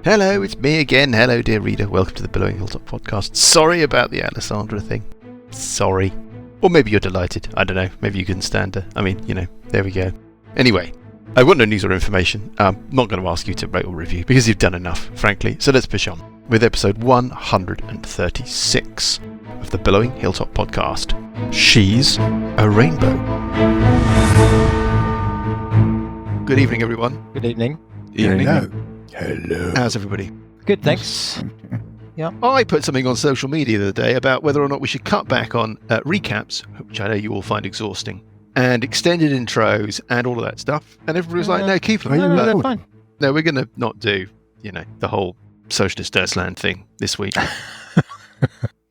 Hello, it's me again. Hello, dear reader. Welcome to the Billowing Hilltop podcast. Sorry about the Alessandra thing. Sorry. Or maybe you're delighted. I don't know. Maybe you couldn't stand her. I mean, there we go. Anyway, I want no news or information. I'm not going to ask you to rate or review because you've done enough, frankly. So let's push on with episode 136 of the Billowing Hilltop podcast. She's a Rainbow. Good evening, everyone. Good evening. Hello. How's everybody? Good, thanks. I put something on social media the other day about whether or not we should cut back on recaps, which I know you all find exhausting, and extended intros and all of that stuff. And everybody was like, no, keep them. No, they're fine. No, we're going to not do, the whole Socialist Earthland thing this week.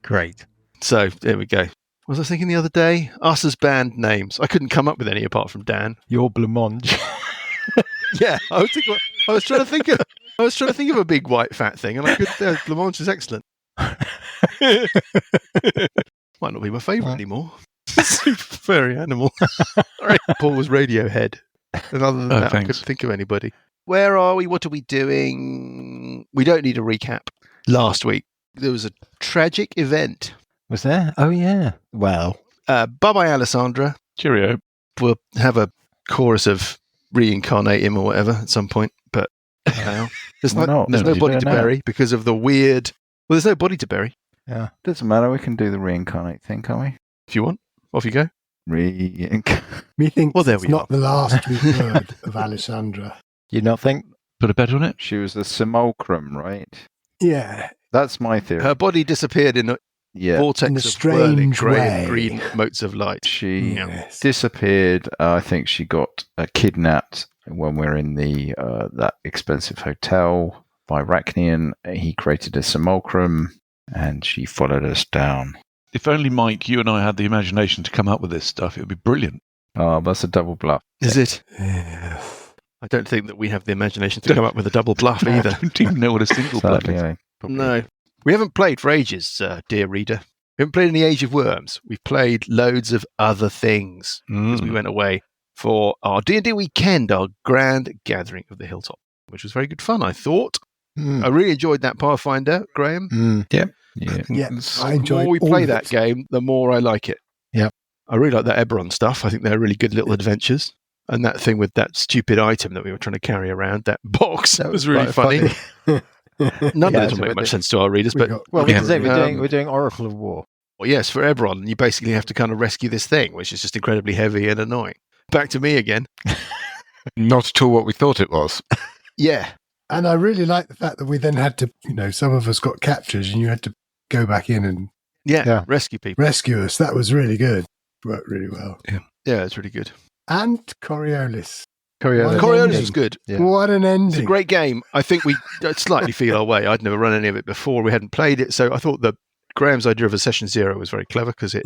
Great. So there we go. What was I thinking the other day? Us as band names. I couldn't come up with any apart from Dan. Your blancmange. Yeah, I was trying to think of a big white fat thing, and I could. Blancmange is excellent. Might not be my favourite anymore. Super furry animal. Paul was Radiohead, and other than that, I couldn't think of anybody. Where are we? What are we doing? We don't need a recap. Last week there was a tragic event. Was there? Oh, yeah. Well. Bye-bye, Alessandra. Cheerio. We'll have a chorus of reincarnate him or whatever at some point, but there's no body to bury because of the weird. Well, there's no body to bury. Yeah, doesn't matter. We can do the reincarnate thing, can't we? If you want, off you go. Me think it's not the last we've heard of Alessandra. You not think? Put a bet on it. She was the simulacrum, right? Yeah, That's my theory. Her body disappeared in a vortex in a of whirling strange grey way. and green motes of light. She Yes. disappeared. I think she got kidnapped when we were in the that expensive hotel by Rachnian. He created a simulacrum, and she followed us down. If only, Mike, you and I had the imagination to come up with this stuff, it would be brilliant. Oh, that's a double bluff. Is it? Yeah. I don't think that we have the imagination to come up with a double bluff either. I don't even know what a single bluff Sadly, is. probably. No. We haven't played for ages, dear reader. We haven't played any Age of Worms. We've played loads of other things because we went away for our D&D weekend, our grand gathering of the Hilltop, which was very good fun, I thought. I really enjoyed that Pathfinder, Graham. Yeah. Yeah, I The enjoyed more we all play of that it. game, the more I like it. Yep. I really like that Eberron stuff. I think they're really good little adventures. And that thing with that stupid item that we were trying to carry around, that box, that was really quite funny. None Yeah, of it so will make we're much sense to our readers, but Well, Yeah. we're doing Oracle of War. well, yes, for Eberron, you basically have to kind of rescue this thing, which is just incredibly heavy and annoying. Back to me again. Not at all what we thought it was. Yeah. And I really like the fact that we then had to, some of us got captured and you had to go back in and Yeah. Rescue people. rescue us. That was really good. Worked really well. Yeah, it's really good. And Coriolis. Coriolis. What an Coriolis ending. was good. Yeah. What an ending. It's a great game. I think we slightly feel our way. I'd never run any of it before. We hadn't played it. So I thought that Graham's idea of a session 0 was very clever because it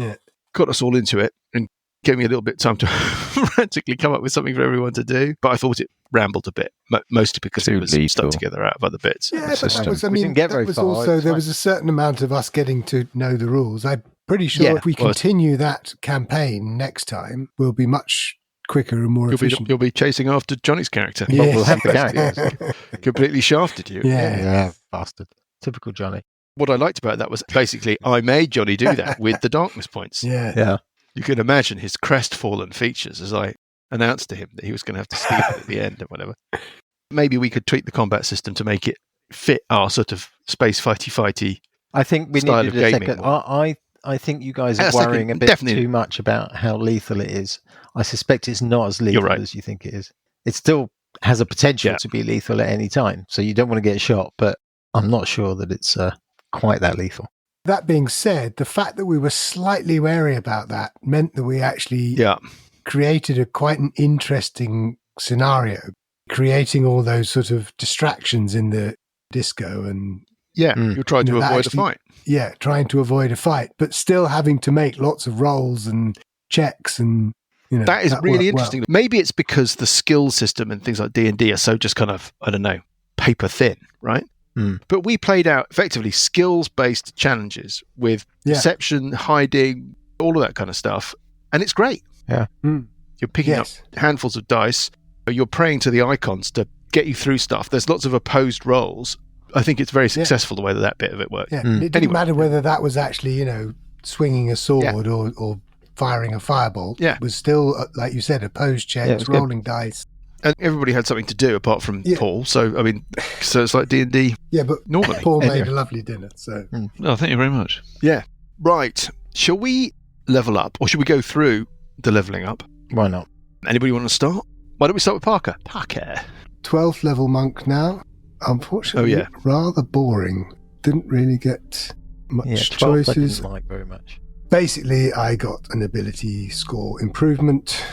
got us all into it and gave me a little bit of time to frantically come up with something for everyone to do. But I thought it rambled a bit, mostly because Too it was lethal. stuck together out of other bits. Yeah, but that system. was, We didn't get that very was far. also, It's there fine. was a certain amount of us getting to know the rules. I'm pretty sure if we well, continue that campaign next time, we'll be much quicker and more efficient. You'll be chasing after Johnny's character. Yes. We'll have the gang. Completely shafted you. Yeah. Bastard. Typical Johnny. What I liked about that was basically I made Johnny do that with the darkness points. Yeah. Yeah. You can imagine his crestfallen features as I announced to him that he was going to have to steal it at the end or whatever. Maybe we could tweak the combat system to make it fit our sort of space fighty. I think we Style needed of a gaming second. more. I think you guys are A second, worrying a bit definitely. too much about how lethal it is. I suspect it's not as lethal right. as you think it is. It still has a potential Yeah. to be lethal at any time, so you don't want to get shot, but I'm not sure that it's quite that lethal. That being said, the fact that we were slightly wary about that meant that we actually Yeah. created quite an interesting scenario, creating all those sort of distractions in the disco and Yeah. Mm. You're trying to That avoid a actually- fight. trying to avoid a fight, but still having to make lots of rolls and checks and That is worked really well. interesting. Maybe it's because the skill system and things like D&D are so just kind of, I don't know, paper thin, right? Mm. But we played out effectively skills-based challenges with Yeah. deception, hiding, all of that kind of stuff. And it's great. Mm. You're picking Yes. up handfuls of dice. You're praying to the icons to get you through stuff. There's lots of opposed rolls. I think it's very successful the way that bit of it worked. Yeah, it didn't Anyway. matter whether that was actually, swinging a sword or firing a fireball. Yeah. It was still, like you said, opposed checks, it was good. rolling dice. And everybody had something to do apart from Yeah. Paul. So, I mean, so it's like D&D Yeah, but normally. Paul made Anyway. a lovely dinner, so... Oh, thank you very much. Right. Shall we level up or should we go through the leveling up? Why not? Anybody want to start? Why don't we start with Parker? Parker. 12th level monk now. Unfortunately, Oh, yeah. rather boring. Didn't really get much Yeah, 12 I choices. didn't like very much. Basically, I got an ability score improvement.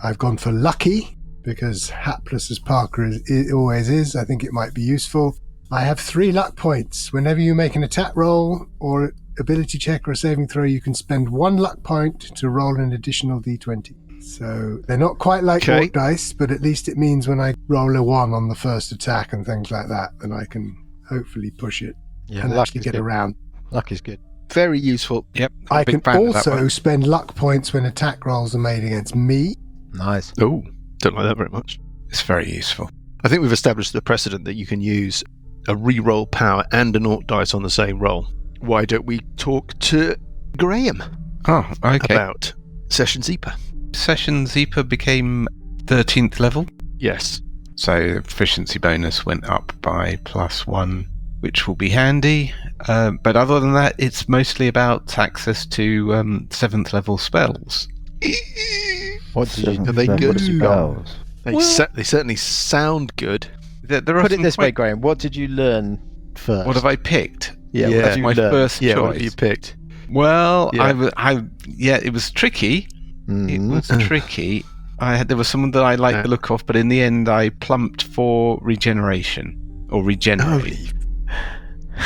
I've gone for lucky because hapless as Parker it always is. I think it might be useful. I have 3 luck points. Whenever you make an attack roll or ability check or a saving throw, you can spend 1 luck point to roll an additional d20. So they're not quite like Okay. orc dice, but at least it means when I roll a 1 on the first attack and things like that, then I can hopefully push it Yeah, and luck actually is get good. around. Luck is good. Very useful. Yep. I big can fan of that also one. spend luck points when attack rolls are made against me. Nice. Oh, don't like that very much. It's very useful. I think we've established the precedent that you can use a re-roll power and an orc dice on the same roll. Why don't we talk to Graham Oh, okay. about Session Zeeper? Session Zeeper became 13th level, Yes. so the proficiency bonus went up by +1, which will be handy. But other than that, it's mostly about access to 7th level spells. What did you, Are they what good? have you got? They, Well- they certainly sound good. There are Put it some this way, quite- Graham. What did you learn first? What have I picked? Yeah, Yeah. what As did you my learn? first Yeah, what choice. have you picked? Well, Yeah. it was tricky. It Mm. was tricky. There was someone that I liked the look of, but in the end, I plumped for regeneration or regenerate.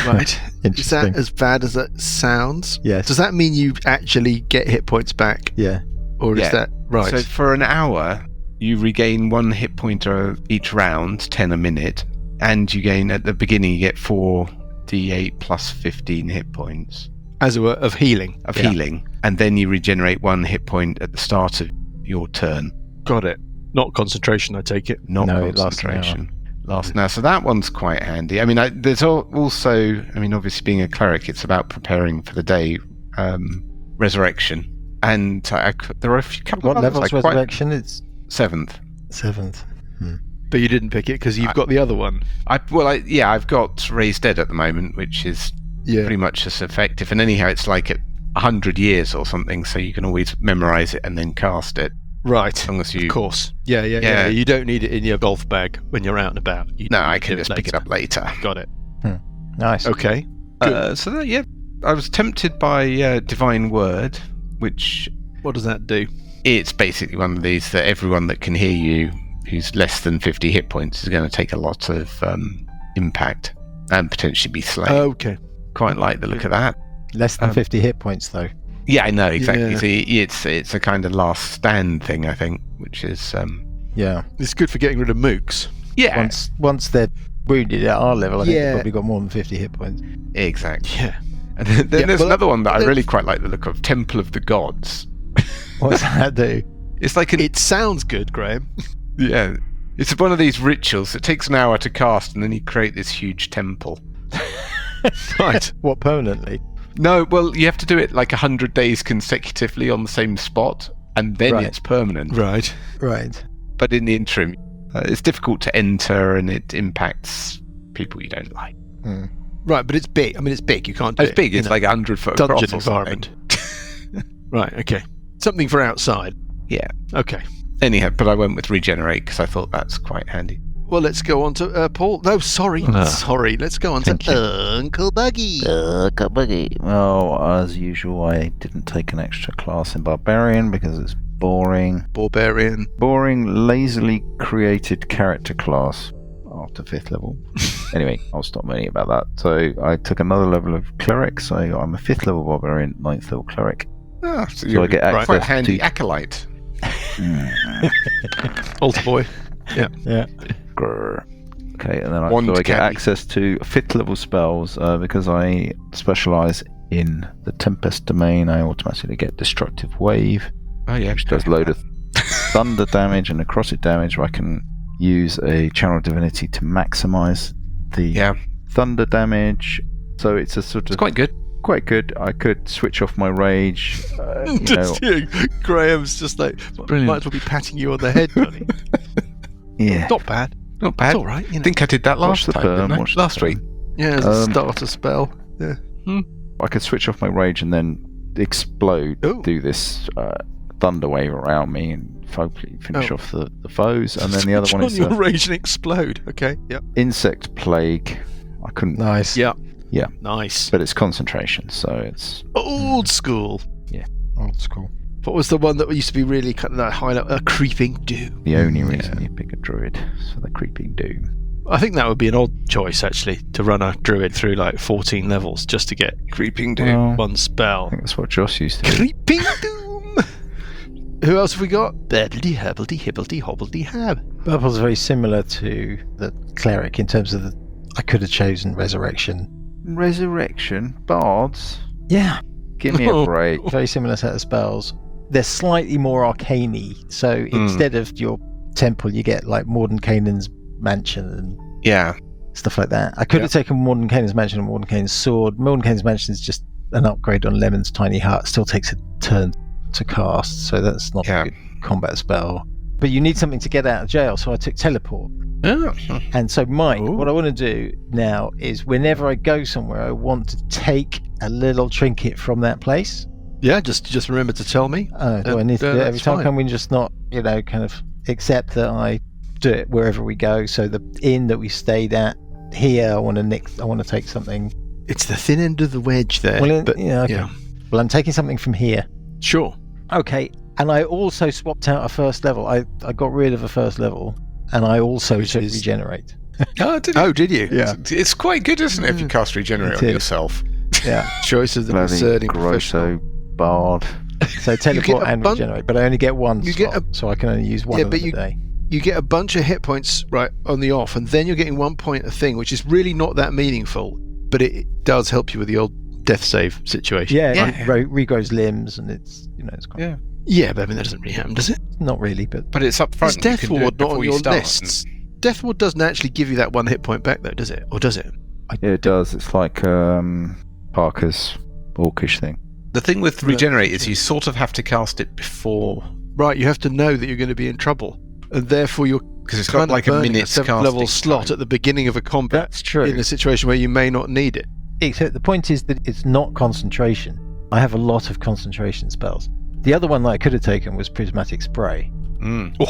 Right. Is Interesting. that as bad as that sounds? Yes. Does that mean you actually get hit points back? Yeah. Or is Yeah. that right? So for an hour, you regain 1 hit point each round, 10 a minute, and you gain at the beginning you get 4d8 plus 15 hit points As it were, of healing. of Yeah. healing, and then you regenerate 1 hit point at the start of your turn. Got it. Not concentration, I take it. Not No, it lasts an concentration. Last now, so that one's quite handy. I mean, there's also, I mean, obviously being a cleric, it's about preparing for the day, resurrection, and there are a couple What of others level's I quite- resurrection? It's 7th. 7th. But you didn't pick it because you've got the other one. I've got Raised Dead at the moment, which is Yeah. pretty much as effective. And anyhow, it's like 100 years or something, so you can always memorize it and then cast it. Right. As long as you. Of course. Yeah. Yeah. You don't need it in your golf bag when you're out and about. You No, I do can just pick it later. up later. Got it. Nice. Okay. So that, yeah, I was tempted by Divine Word, which What does that do? it's basically one of these that everyone that can hear you who's less than 50 hit points is going to take a lot of impact and potentially be slain. Okay. Quite like the look of that. Less than 50 hit points, though. Yeah, I know exactly. Yeah. See, it's a kind of last stand thing, I think, which is Yeah. It's good for getting rid of mooks. yeah, Once they're wounded at our level, I think Yeah. they've probably got more than 50 hit points. exactly. Yeah. And then Yeah, there's well, another one that I there's- really quite like the look of, Temple of the Gods. What does that do? It's like It sounds good, Graham. yeah, it's one of these rituals. It takes an hour to cast, and then you create this huge temple. Right. What, permanently? No, well, you have to do it like 100 days consecutively on the same spot, and then Right. it's permanent. Right. Right. But in the interim, it's difficult to enter, and it impacts people you don't like. Right, but it's big. I mean, it's big. You can't do It's it big. in It's a like 100 foot across dungeon or something. environment. Right, okay. Something for outside. Yeah. Okay. Anyhow, but I went with regenerate because I thought that's quite handy. Well, let's go on to Paul. No, sorry. No. Sorry. Let's go on Thank to you. Uncle Buggy. Well, as usual, I didn't take an extra class in Barbarian because it's boring. Barbarian. Boring, lazily created character class after 5th level. Anyway, I'll stop moaning about that. So I took another level of cleric, so I'm a 5th level Barbarian, 9th level cleric. So So I get access quite handy to... acolyte. Altar boy. Grr. Okay, and then Wand so I get candy. access to 5th level spells because I specialise in the Tempest domain. I automatically get Destructive Wave, Oh yeah, which does load of thunder damage and necrotic damage. Where I can use a Channel Divinity to maximise the Yeah, thunder damage. So it's a sort It's of quite good. quite good. I could switch off my rage. Graham's just like, Brilliant. might as well be patting you on the head, Johnny. Yeah. Not bad. Not bad. It's all right. You I know. think I did that Watch last the time, perm, didn't I? watch the Last perm. week. Yeah, as a starter spell. Yeah. I could switch off my rage and then explode, Ooh. do this thunder wave around me, and hopefully finish Oh. off the foes. And then the other one is your rage and explode. Okay. Yep. insect plague. I couldn't, Nice. Yeah. Yeah. Nice. but it's concentration, so it's Old school. Old school. What was the one that used to be really kind of that highlight? A creeping doom. the only reason you pick a druid. So the creeping doom. I think that would be an odd choice actually to run a druid through like 14 levels just to get Creeping Doom. Well, one I spell. think that's what Joss used to do. Creeping doom. Who else have we got? Bedledy, hebbledy, hibbledy, hobbledy, hab. Purple's very similar to the cleric in terms of I could have chosen resurrection. Resurrection, bards. Yeah. Give me a Oh. break. Very similar set of spells. They're slightly more arcane-y. So instead of your temple, you get like Mordenkainen's mansion and Yeah. stuff like that. I could have taken Mordenkainen's mansion and Mordenkainen's sword. Mordenkainen's mansion is just an upgrade on Lemon's tiny hut. Still takes a turn to cast, so that's not Yeah. a good combat spell. But you need something to get out of jail, so I took teleport. Oh. And so, Mike, Ooh. what I want to do now is whenever I go somewhere, I want to take a little trinket from that place. Yeah, just remember to tell me. Do I need to do it every that's time? fine. Can we just not, kind of accept that I do it wherever we go? So the inn that we stayed at here, I want to take something. It's the thin end of the wedge there. Well, but okay. yeah. Well, I'm taking something from here. Sure. Okay, and I also swapped out a first level. I got rid of a first level, and I also Which took is- regenerate. Oh, did Oh, did you? Yeah. It's quite good, isn't it, if you cast Regenerate It on is. yourself? Yeah. Choice of the Bloody discerning professional. Grosso bard. So teleport a and bun- regenerate, but I only get one you get slot, so I can only use one Yeah, of but them a day. You get a bunch of hit points right on the off, and then you're getting 1 point a thing, which is really not that meaningful, but it does help you with the old death save situation. Yeah, Yeah. it regrows limbs, and it's it's quite, Yeah. Yeah, but I mean that doesn't really happen, does it? not really, but But it's up front. Is you Death can do it Ward not before on you your start. lists? Death Ward doesn't actually give you that 1 hit point back, though, does it? Or does it? Yeah, it does. It's like Parker's orcish thing. The thing with Regenerate is you sort of have to cast it before, Right, you have to know that you're going to be in trouble, and therefore you're because it's kind got of like a burning minute's 7th level casting slot time. at the beginning of a combat that's true. in a situation where you may not need it. Except the point is that it's not concentration. I have a lot of concentration spells. The other one that I could have taken was Prismatic Spray. Mm. Oh,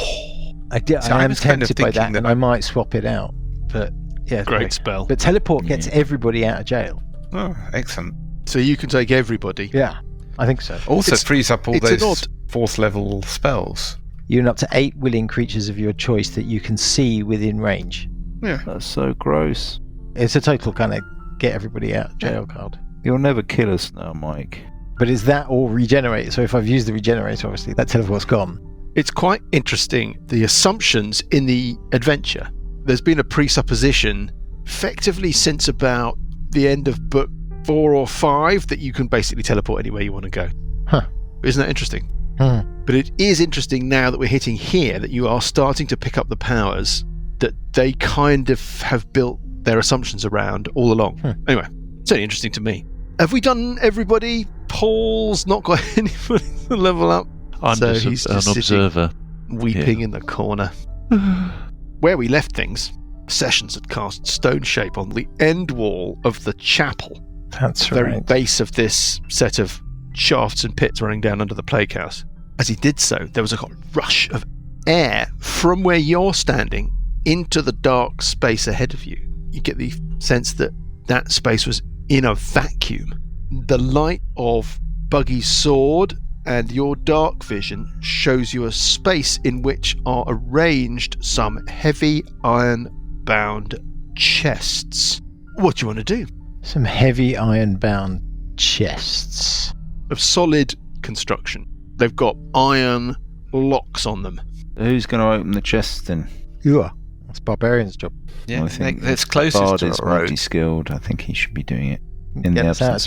So I I am was kind of tempted by thinking that, that- and I might swap it out. But yeah, great spell. But teleport gets everybody out of jail. Oh, excellent. So you can take everybody. Yeah, I think so. Also It's- frees up all it's an those odd- 4th level spells. You and up to 8 willing creatures of your choice that you can see within range. Yeah. That's so gross. It's a total kind of get everybody out of jail card. You'll never kill us now, Mike. But is that all regenerate? So if I've used the regenerate, obviously that teleport's gone. It's quite interesting, the assumptions in the adventure. There's been a presupposition effectively since about the end of book 4 or 5 that you can basically teleport anywhere you want to go. Huh. Isn't that interesting? Hmm. But it is interesting now that we're hitting here that you are starting to pick up the powers that they kind of have built their assumptions around all along. Anyway, it's only interesting to me. Have we done everybody? Paul's not got anybody to level up. I'm So just he's an just sitting- observer. Weeping in the corner. Where we left things, Sessions had cast stone shape on the end wall of the chapel, That's the very right. base of this set of shafts and pits running down under the plague house. As he did so, there was a rush of air from where you're standing into the dark space ahead of you. You get the sense that that space was in a vacuum. The light of Buggy's sword and your dark vision shows you a space in which are arranged some heavy iron-bound chests. What do you want to do? Some heavy iron-bound chests. Of solid construction. They've got iron locks on them. Who's going to open the chest then? Yeah. That's Barbarian's job. Yeah, I think it's closest Bard to is a road. multi-skilled. I think he should be doing it. In Get the us out of absence of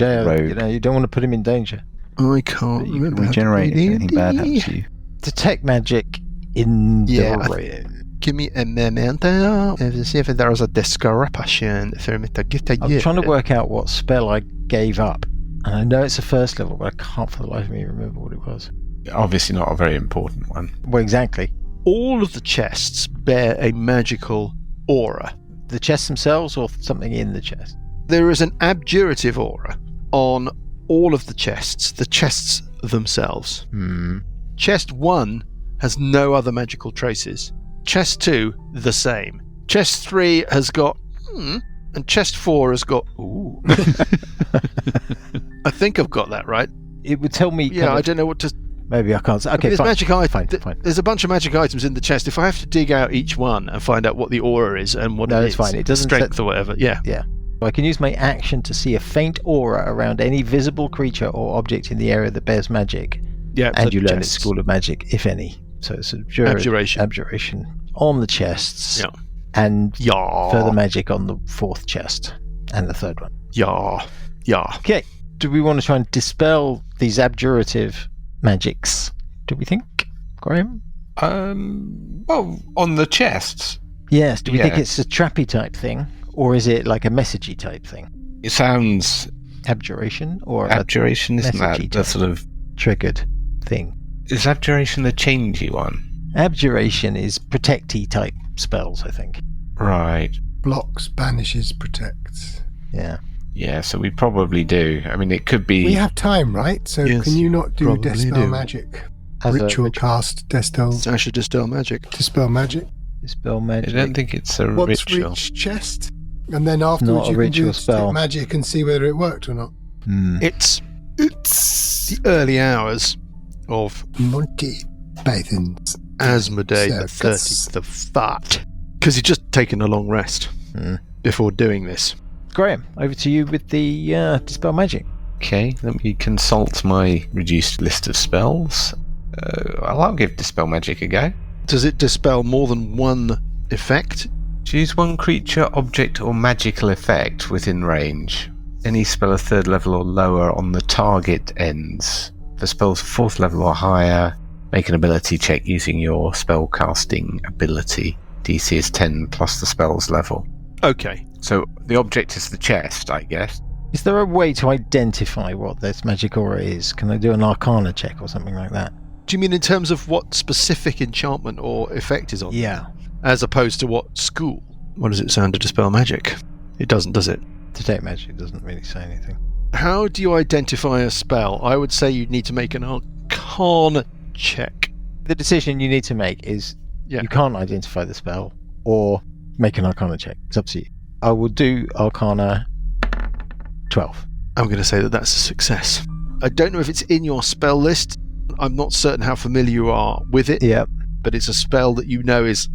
jail. rogue. You don't want to put him in danger. I can't But you remember. can regenerate if anything bad happens to you. Detect magic in Yeah, the room. Give me a memento. See if there is a discrepancy for me to get a I'm trying to work out what spell I gave up. And I know it's a first level, but I can't for the life of me remember what it was. Obviously not a very important one. Well, exactly. All of the chests bear a magical aura. The chests themselves or something in the chest? There is an abjurative aura on all of the chests themselves. Chest 1 has no other magical traces. Chest 2, the same. Chest 3 has got and chest 4 has got ooh. I think I've got that right. It would tell me... Yeah, I don't know what to... Maybe I can't... Okay, there's fine. magic items. Fine. There's a bunch of magic items in the chest. If I have to dig out each one and find out what the aura is and what No, it it's is, fine. It doesn't strength or whatever. Yeah. I can use my action to see a faint aura around any visible creature or object in the area that bears magic. Yeah. And you learn its chests. School of Magic, if any. So it's Abjuration. Abjuration on the chests. Yeah. And Yeah. further magic on the fourth chest and the third one. Yeah. Okay. Do we want to try and dispel these abjurative magics? Do we think, Graham? Well, on the chests, Yes. Do we think Yeah. it's a trappy type thing, or is it like a messagey type thing? it sounds Abjuration or abjuration, isn't messagey that the type. sort of... a triggered thing? Is abjuration the changey one? Abjuration is protecty type spells, I think. Right. Blocks, banishes, protects. Yeah. Yeah, so we probably do. I mean, it could be... We have time, right? So Yes, can you not do probably Dispel do. Magic? As a Ritual cast, Dispel Sasha Dispel Magic. Magic. dispel I magic. don't think it's a What's ritual. Reach Chest? And then afterwards Not a you can ritual do spell. Detect Magic and see whether it worked or not. It's the early hours of Monty Python's Asmodee the Circus. 30th of Fat. Because he'd just taken a long rest before doing this. Graham, over to you with the dispel magic. Okay, let me consult my reduced list of spells. I'll give Dispel Magic a go. Does it dispel more than one effect? Choose one creature, object, or magical effect within range. Any spell of 3rd level or lower on the target ends. For spells 4th level or higher, make an ability check using your spell casting ability. DC is 10 plus the spell's level. Okay. So the object is the chest, I guess. Is there a way to identify what this magic aura is? Can I do an arcana check or something like that? Do you mean in terms of what specific enchantment or effect is on? Yeah. As opposed to what school? What does it sound to dispel magic? It doesn't, does it? Detect magic doesn't really say anything. How do you identify a spell? I would say you'd need to make an arcana check. The decision you need to make is Yeah. you can't identify the spell or make an arcana check. It's up to you. I will do arcana 12. I'm going to say that that's a success. I don't know if it's in your spell list. I'm not certain how familiar you are with it, Yep. but it's a spell that you know is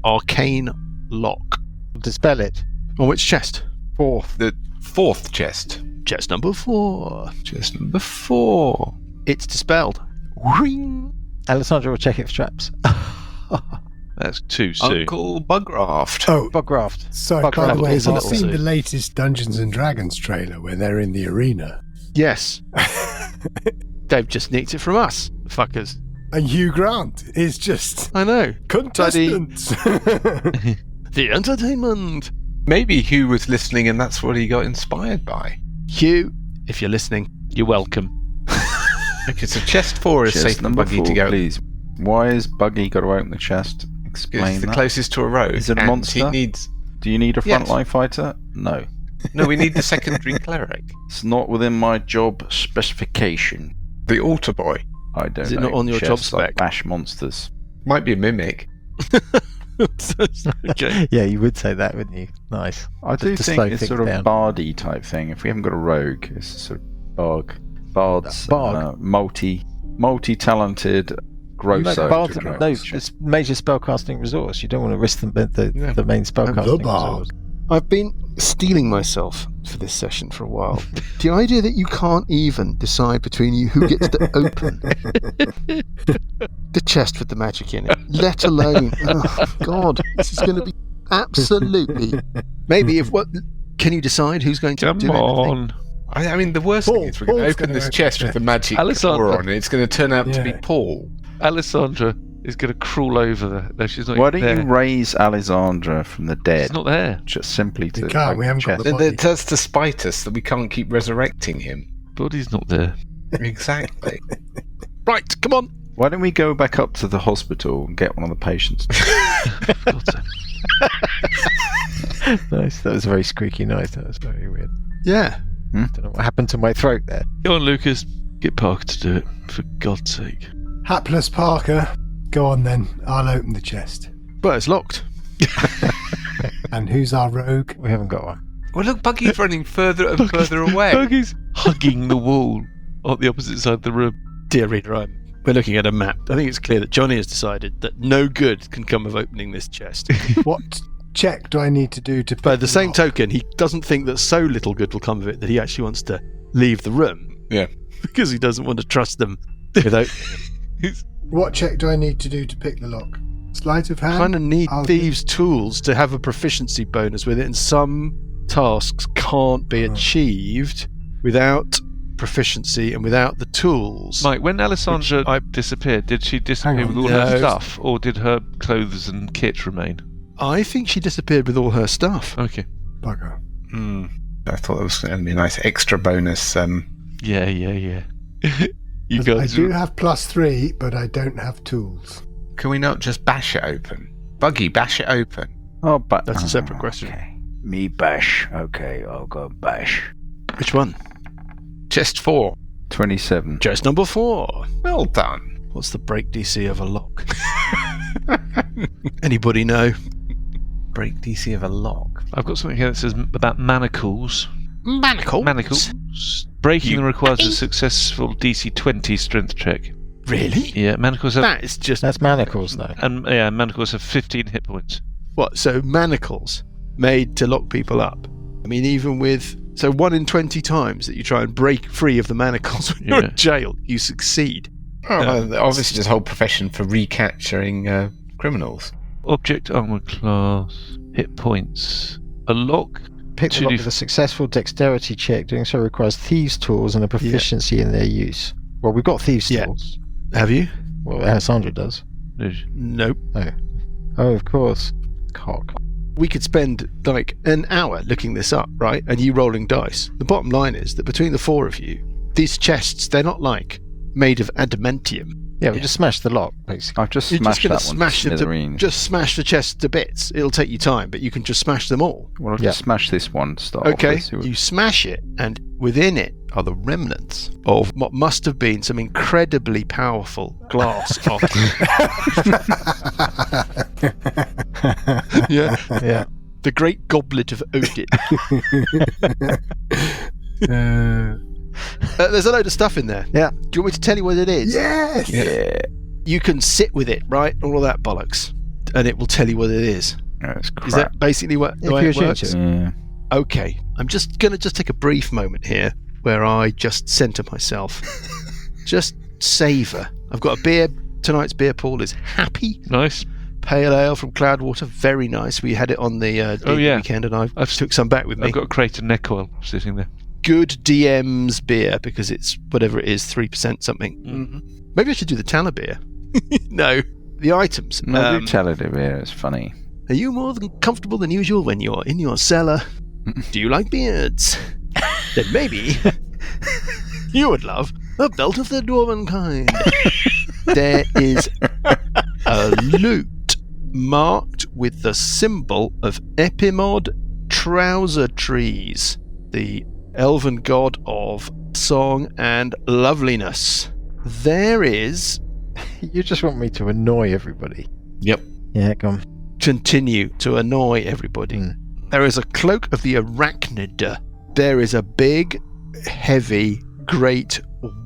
Arcane Lock. Dispel it. On which chest? The 4th chest. Chest number 4. Chest number 4. It's dispelled. Ring. Alessandro will check it for traps. That's too soon. Uncle Bugraft. Oh, Bugraft. sorry, Fuck by the off, way, is a have you little seen the soon. latest Dungeons and Dragons trailer where they're in the arena? Yes. They've just nicked it from us, fuckers. And Hugh Grant is just I know. contestants. The entertainment. Maybe Hugh was listening and that's what he got inspired by. Hugh, if you're listening, you're welcome. Okay, so chest 4 is Chest safe for number Buggy 4, to go. please. Why is Buggy got to open the chest? Explain It's the that. closest to a road. Is it a and monster? He needs... Do you need a Yes. frontline fighter? No. No, we need the secondary cleric. It's not within my job specification. The altar boy. I don't Is it know. not on your job Chests like spec? bash monsters. Might be a mimic. Okay. Yeah, you would say that, wouldn't you? Nice. I do to think slow it's things sort of down. bardy type thing. If we haven't got a rogue, it's a sort of bards, Bard. multi-talented grosso. Bard, right. no, it's major spellcasting resource. You don't want to risk the main And the spellcasting bard. resource. I've been stealing myself for this session for a while. The idea that you can't even decide between you who gets to open the chest with the magic in it, let alone, oh God, this is going to be absolutely. Maybe if what can you decide who's going to Come do anything? on. I mean, the worst thing is we're going to Paul's open gonna this open chest it. with the magic Alessandro. aura on it. It's going to turn out to be Yeah. Paul. Alessandra, is going to crawl over the. No, she's not Why even don't there. you raise Alessandra from the dead? She's not there. Just simply to. We can't, we haven't got the body. That's to spite us that we can't keep resurrecting him. Body's not there. Exactly. Right, come on. Why don't we go back up to the hospital and get one of the patients? God's sake. Nice. That was a very squeaky noise. That was very weird. Yeah. Don't know what happened to my throat there. Go on, Lucas. Get Parker to do it, for God's sake. Hapless Parker, go on then. I'll open the chest. But it's locked. And who's our rogue? We haven't got one. Well, look, Buggy's running further and further away. Buggy's hugging the wall on the opposite side of the room. Dear reader, we're looking at a map. I think it's clear that Johnny has decided that no good can come of opening this chest. What check do I need to do to pick But at the same lock? token, he doesn't think that so little good will come of it that he actually wants to leave the room. Yeah. Because he doesn't want to trust them without... What check do I need to do to pick the lock? Sleight of hand? kind of need I'll thieves' tools to have a proficiency bonus with it, and some tasks can't be achieved without proficiency and without the tools. Mike, when Alessandra disappeared, did she disappear Hang with on. all No. her stuff, or did her clothes and kit remain? I think she disappeared with all her stuff. Okay. Bugger. I thought it was going to be a nice extra bonus. Yeah. You I guys do are... have +3, but I don't have tools. Can we not just bash it open? Buggy, bash it open. Oh, but That's a separate question. Okay. Me bash. Okay, I'll go bash. Which one? Chest 4. 27. Chest number 4. Well done. What's the break DC of a lock? Anybody know? Break DC of a lock. I've got something here that says about manacles. Manacles. Manacles. Breaking them requires a successful DC 20 strength check. Really? Yeah, manacles have... That is just... That's manacles, though. And yeah, manacles have 15 hit points. What? So manacles made to lock people up. I mean, even with... So 1 in 20 times that you try and break free of the manacles when you're Yeah. in jail, you succeed. Oh, well, obviously, there's a whole profession for recapturing criminals. Object armor class. Hit points. A lock. Pick the lock with a successful dexterity check. Doing so requires thieves' tools and a proficiency in their use. Well, we've got thieves' Yeah. tools. Have you? Well, Alessandra does. Nope. Oh, of course. Cock. We could spend like an hour looking this up, right? And you rolling dice. The bottom line is that between the 4 of you, these chests, they're not like made of adamantium. Yeah, we just smashed the lock, basically. I've just You're just smashed going that to one smash to it to, smithereens. just smash the chest to bits. It'll take you time, but you can just smash them all. Well, I'll Yeah. just smash this one to start off Okay, with, see what- you smash it, and within it are the remnants of what must have been some incredibly powerful glass. Yeah, Yeah. the great goblet of Odin. There's a load of stuff in there. Yeah. Do you want me to tell you what it is? Yes! Yeah. You can sit with it, right? All of that bollocks, and it will tell you what it is. That's crap. Is that basically what the If way you it change works? it. Yeah. Okay, I'm just going to take a brief moment here where I just centre myself. Just savour. I've got a beer. Tonight's beer pool is Happy Nice. Pale Ale from Cloudwater. Very nice. We had it on the weekend, and I took some back with me. I've got a crate of neck oil sitting there. Good DM's beer because it's whatever it is, 3% something. Mm-hmm. Maybe I should do the Tanner beer. No, the items. No, do tell it a bit. It's funny. Are you more than comfortable than usual when you're in your cellar? Do you like beards? Then maybe you would love a belt of the dwarven kind. There is a lute marked with the symbol of Epimod trouser trees, the elven god of song and loveliness. There is... You just want me to annoy everybody. Yep. Yeah, go on. Continue to annoy everybody. There is a cloak of the arachnid. There is a big, heavy, great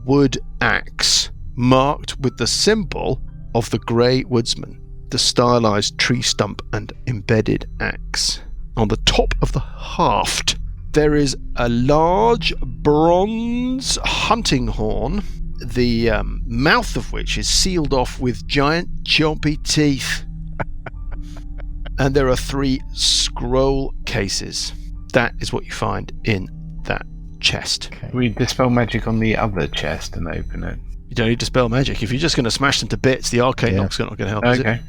wood axe marked with the symbol of the Grey Woodsman, the stylized tree stump and embedded axe. On the top of the haft, there is a large bronze hunting horn, the mouth of which is sealed off with giant chompy teeth. And there are 3 scroll cases. That is what you find in that chest. Okay. We dispel magic on the other chest and open it. You don't need to spell magic. If you're just going to smash them to bits, the arcane knock's not going to help. Is it? Okay.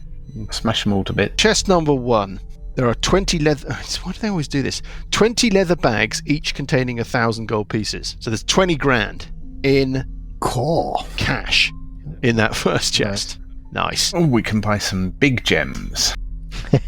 Smash them all to bits. Chest number 1. There are 20 leather. Why do they always do this? 20 leather bags, each containing 1,000 gold pieces. So there's 20 grand in Core. cash in that first chest. Nice. Oh, we can buy some big gems.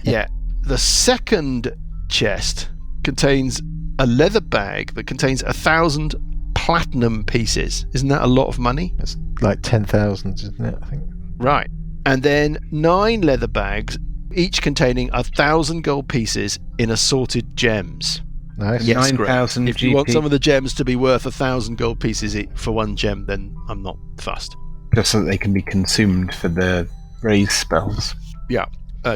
Yeah. The second chest contains a leather bag that contains 1,000 platinum pieces. Isn't that a lot of money? It's like 10,000, isn't it? I think. Right. And then 9 leather bags, each containing 1,000 gold pieces in assorted gems. Nice. Yes, 9,000 If you GP. want some of the gems to be worth 1,000 gold pieces for one gem, then I'm not fussed. Just so that they can be consumed for the raise spells.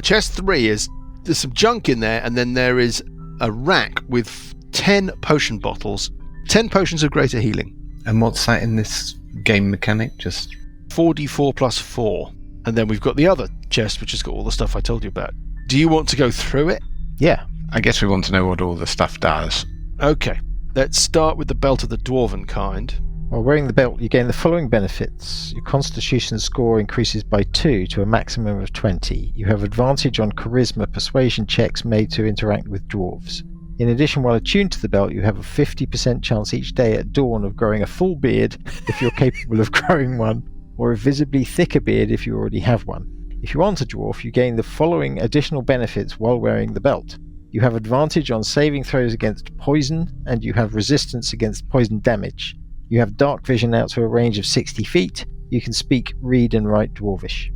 Chest 3 is, there's some junk in there, and then there is a rack with 10 potion bottles, 10 potions of greater healing, And what's that in this game mechanic? Just 4d4 plus 4. And then we've got the other chest, which has got all the stuff I told you about. Do you want to go through it? Yeah. I guess we want to know what all the stuff does. Okay, let's start with the belt of the dwarven kind. While wearing the belt, you gain the following benefits. Your constitution score increases by 2 to a maximum of 20. You have advantage on charisma persuasion checks made to interact with dwarves. In addition, while attuned to the belt, you have a 50% chance each day at dawn of growing a full beard if you're capable of growing one, or a visibly thicker beard if you already have one. If you aren't a dwarf, you gain the following additional benefits while wearing the belt. You have advantage on saving throws against poison, and you have resistance against poison damage. You have dark vision out to a range of 60 feet. You can speak, read, and write Dwarvish.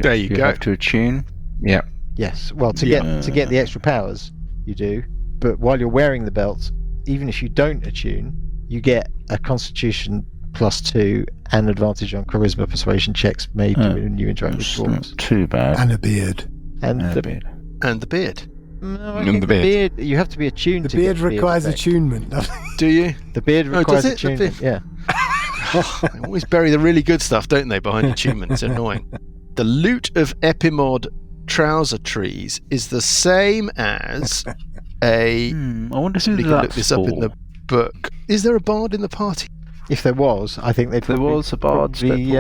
There you go. have to attune. Yeah. Yes, well, to get the extra powers, you do. But while you're wearing the belt, even if you don't attune, you get a Constitution +2 and advantage on charisma persuasion checks made when you interact with That's dwarves. not too bad. And a beard. And And the a bit. And the beard. No, I And think the the beard. beard. You have to be attuned The to beard get the requires effect. attunement. Do you? The beard Oh, requires does it? The attunement. beard- Yeah. They always bury the really good stuff, don't they, behind attunement? It's annoying. The loot of Epimod trouser trees is the same as a... I wonder who You can that's look this up in the book. Is there a bard in the party? If there was, I think they'd If there probably, was a bard probably,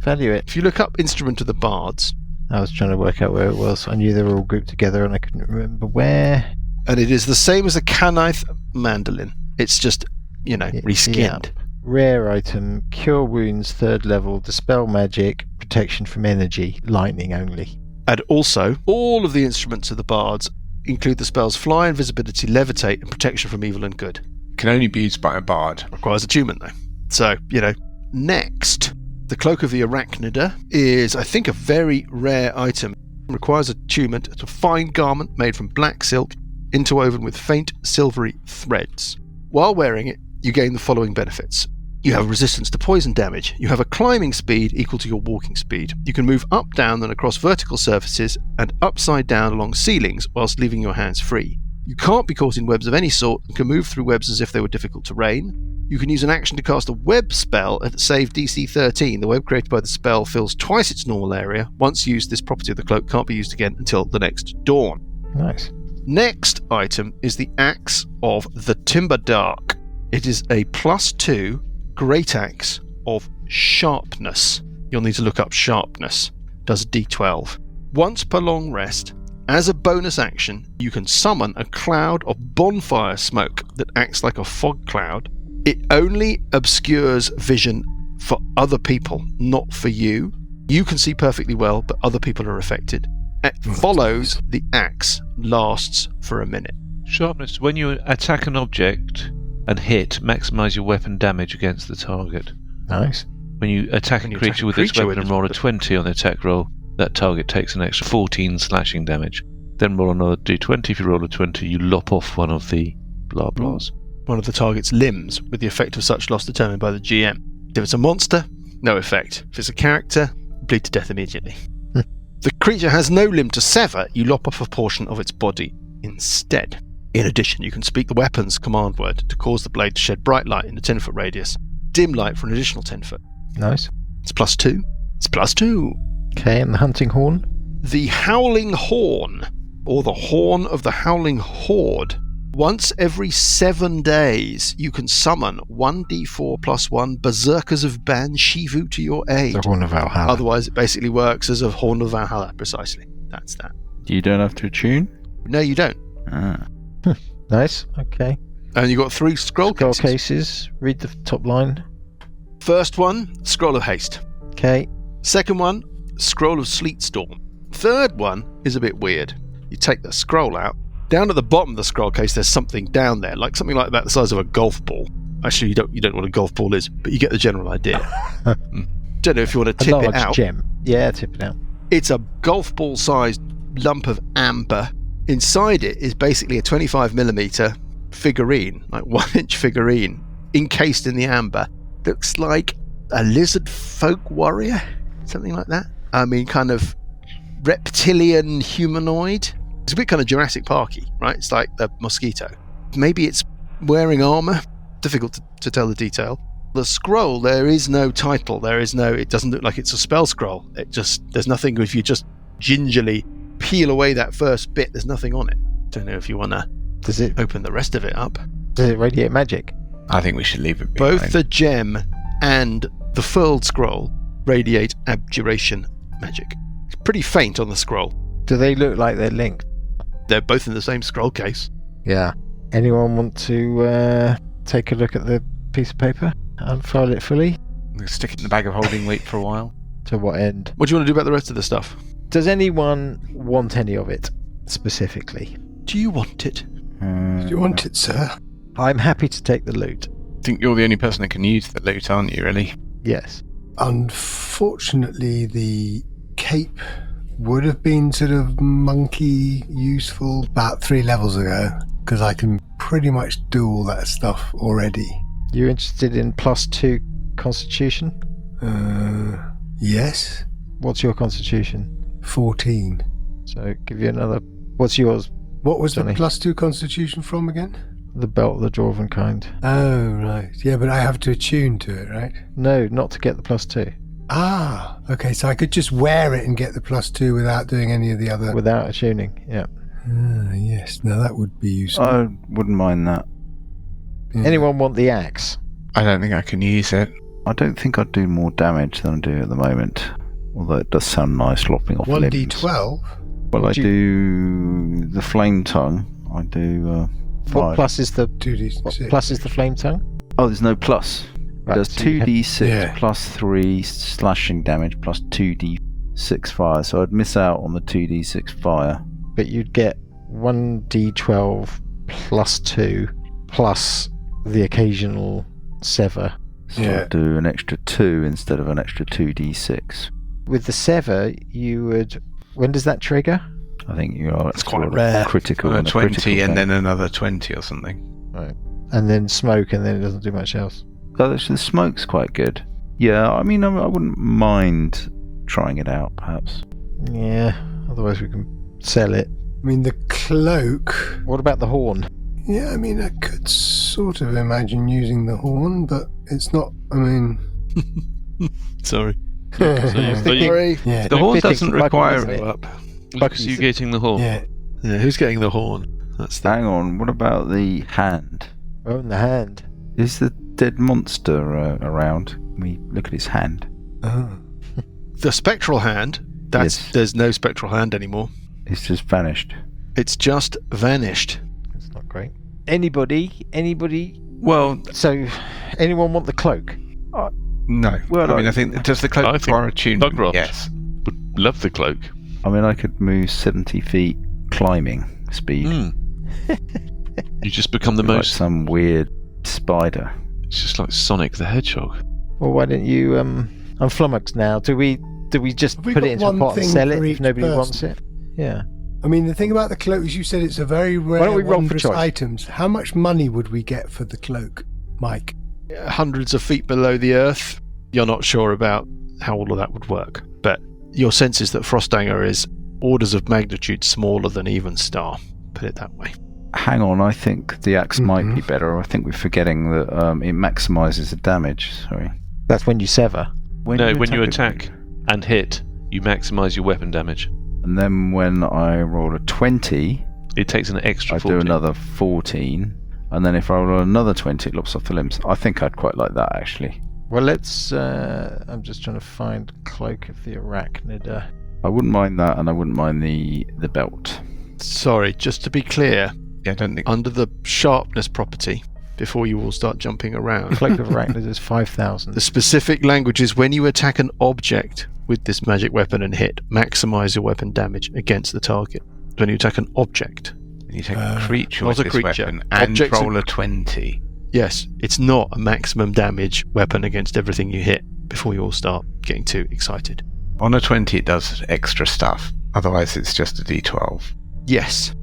value it. If you look up Instrument of the Bards, I was trying to work out where it was. I knew they were all grouped together, and I couldn't remember where. and it is the same as a Canaith mandolin. It's just, reskinned. Rare item: cure wounds, 3rd level, dispel magic, protection from energy, lightning only. And also, all of the instruments of the bards include the spells Fly, Invisibility, Levitate, and Protection from Evil and Good. Can only be used by a bard. Requires attunement, though. So, Next, the Cloak of the Arachnida is, I think, a very rare item. It requires attunement. It's a fine garment made from black silk, interwoven with faint silvery threads. While wearing it, you gain the following benefits. You have resistance to poison damage. You have a climbing speed equal to your walking speed. You can move up, down, and across vertical surfaces and upside down along ceilings whilst leaving your hands free. You can't be caught in webs of any sort and can move through webs as if they were difficult terrain. You can use an action to cast a web spell at save DC 13. The web created by the spell fills twice its normal area. Once used, this property of the cloak can't be used again until the next dawn. Nice. Next item is the Axe of the Timber Dark. It is a +2 Great Axe of Sharpness. You'll need to look up Sharpness. Does a D12. Once per long rest, as a bonus action, you can summon a cloud of bonfire smoke that acts like a fog cloud. It only obscures vision for other people, not for you. You can see perfectly well, but other people are affected. It follows the axe, lasts for a minute. Sharpness. When you attack an object and hit, maximize your weapon damage against the target. Nice. When you attack When a you creature attack a with its creature weapon with and its roll a weapon. 20 on the attack roll, that target takes an extra 14 slashing damage. Then roll another d20. If you roll a 20, you lop off one of the blah blahs. One of the target's limbs, with the effect of such loss determined by the GM. If it's a monster, no effect. If it's a character, bleed to death immediately. The creature has no limb to sever, you lop off a portion of its body instead. In addition, you can speak the weapon's command word to cause the blade to shed bright light in a 10-foot radius, dim light for an additional 10 foot. Nice. It's +2. It's +2. Okay, and the hunting horn. The Howling Horn, or the Horn of the Howling Horde, Once every 7 days, you can summon 1d4 plus 1 Berserkers of Ban Shivu to your aid. The Horn of Valhalla. Otherwise, it basically works as a Horn of Valhalla, precisely. That's that. You don't have to attune? No, you don't. Ah. Nice. Okay. And you got 3 scroll Scroll cases. cases. Read the top line. First one, Scroll of Haste. Okay. Second one, Scroll of Sleet Storm. Third one is a bit weird. You take the scroll out. Down at the bottom of the scroll case, there's something down there, like something like about the size of a golf ball. Actually, you don't know what a golf ball is, but you get the general idea. Don't know if you want to A tip large it out. gem. Yeah, tip it out. It's a golf ball-sized lump of amber. Inside it is basically a 25mm figurine, like 1-inch figurine, encased in the amber. Looks like a lizard folk warrior, something like that. I mean, kind of reptilian humanoid. It's a bit kind of Jurassic Parky, right? It's like the mosquito. Maybe it's wearing armor. Difficult to tell the detail. The scroll, there is no title. It doesn't look like it's a spell scroll. There's nothing. If you just gingerly peel away that first bit, there's nothing on it. Don't know if you want to Does it open the rest of it up. radiate magic? I think we should leave it behind. Both the gem and the furled scroll radiate abjuration magic. It's pretty faint on the scroll. Do they look like they're linked? They're both in the same scroll case. Yeah. Anyone want to take a look at the piece of paper? Unfurl it fully? We'll stick it in the bag of holding, wait for a while. To what end? What do you want to do about the rest of the stuff? Does anyone want any of it specifically? Do you want it? Do you want it, sir? I'm happy to take the loot. I think you're the only person that can use the loot, aren't you, really? Yes. Unfortunately, the cape would have been sort of monkey useful about 3 levels ago, because I can pretty much do all that stuff already. You interested in +2 constitution? Yes. What's your constitution? 14. So give you another. What's yours? What was Johnny. the +2 constitution from again? The belt of the dwarven kind. Oh, right. Yeah, but I have to attune to it, right? No, not to get the +2. Ah, okay. So I could just wear it and get the +2 without doing any of the other. Without attuning. Yeah. Yes. Now that would be useful. I wouldn't mind that. Yeah. Anyone want the axe? I don't think I can use it. I don't think I'd do more damage than I do at the moment. Although it does sound nice lopping off limbs. 1d12. Well, I Would do the flame tongue. I do What 5. plus is the 2d6. plus is the flame tongue? Oh, there's no plus. It Right, does so you have- 2d6 Yeah. plus 3 slashing damage plus 2d6 fire. So I'd miss out on the 2d6 fire. But you'd get 1d12 plus 2 plus the occasional sever. So Yeah. I'd do an extra 2 instead of an extra 2d6. With the sever, you would. When does that trigger? I think you are. It's quite sort of rare. Critical. A and a 20 critical and thing. then another 20 or something. And then smoke, and then it doesn't do much else. So actually, the smoke's quite good. Yeah, I mean, I wouldn't mind trying it out, perhaps. Yeah. Otherwise, we can sell it. I mean, the cloak. What about the horn? Yeah, I mean, I could sort of imagine using the horn, but it's not. I mean. Sorry. yeah. Sorry. Yeah. The horn fitting doesn't buckle, require isn't it. it? Up. Lucas, you getting the horn? Yeah. Yeah, who's getting the horn? That's the... Hang on, what about the hand? Oh, in the hand. Is the dead monster around? Can we look at his hand? Oh. The spectral hand. Yes. There's no spectral hand anymore. It's just vanished. It's just vanished. That's not great. Anybody? Well, So, anyone want the cloak? no. Well, I mean, I think does the cloak I think require attunement? Bugroft Yes. would love the cloak. I mean, I could move 70 feet climbing speed. Hmm. You just become the like most. some weird spider. It's just like Sonic the Hedgehog. Well, why don't you? I'm flummoxed now. Do we just Have we put got it into a one pot and thing sell for it each if nobody person? wants it? Yeah. I mean, the thing about the cloak is you said it's a very rare don't we roll for wondrous choice? items. How much money would we get for the cloak, Mike? Hundreds of feet below the earth. You're not sure about how all of that would work, but your sense is that Frostanger is orders of magnitude smaller than Even Star. Put it that way. Hang on, I think the axe might be Mhm. better. I think we're forgetting that it maximizes the damage. Sorry. That's when you sever. When When you it- attack and hit, you maximise your weapon damage. And then when I roll a 20, It takes an extra I 14. do another 14, and then if I roll another 20, it lops off the limbs. I think I'd quite like that, actually. Well, let's. I'm just trying to find Cloak of the Arachnid. I wouldn't mind that, and I wouldn't mind the belt. Sorry, just to be clear, Yeah, I don't think. under the sharpness property, before you all start jumping around, Cloak of Arachnid is 5,000. the specific language is when you attack an object with this magic weapon and hit, maximize your weapon damage against the target. When you attack an object. You take a creature not with a this creature. weapon and Objects roll a 20. Yes, it's not a maximum damage weapon against everything you hit before you all start getting too excited. On a 20, it does extra stuff. Otherwise, it's just a d12. Yes.